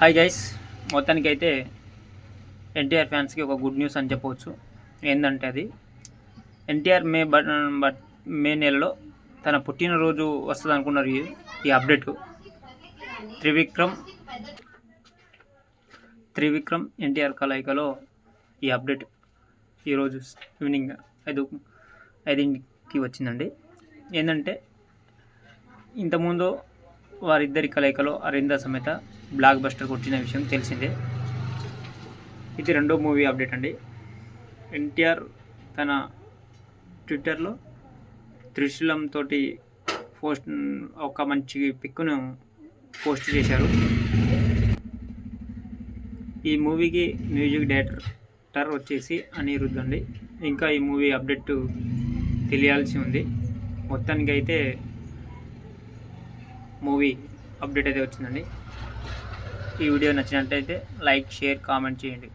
Hi guys, మొత్తానికైతే ఎన్టీఆర్ ఫ్యాన్స్కి ఒక గుడ్ న్యూస్ అని చెప్పవచ్చు. ఏంటంటే అది ఎన్టీఆర్ మే నెలలో తన పుట్టినరోజు వస్తుంది అనుకున్నారు. ఈ అప్డేట్ త్రివిక్రమ్ ఎన్టీఆర్ కలయికలో ఈ అప్డేట్ ఈరోజు ఈవినింగ్ 5కి వచ్చిందండి. ఏంటంటే ఇంతకుముందు వారిద్దరి కలయికలో అరింద సమేత బ్లాక్ బస్టర్ కొట్టిన విషయం తెలిసిందే. ఇది రెండో మూవీ అప్డేట్ అండి. ఎన్టీఆర్ తన ట్విట్టర్లో త్రిశూలం తోటి ఒక మంచి పిక్ను పోస్ట్ చేశారు. ఈ మూవీకి మ్యూజిక్ డైరెక్టర్ వచ్చేసి అనిరుద్ధ్ అండి. ఇంకా ఈ మూవీ అప్డేట్ తెలియాల్సి ఉంది. మొత్తానికైతే మూవీ అప్డేట్ అయితే వచ్చిందండి. ఈ వీడియో నచ్చినట్లయితే లైక్, షేర్, కామెంట్ చేయండి.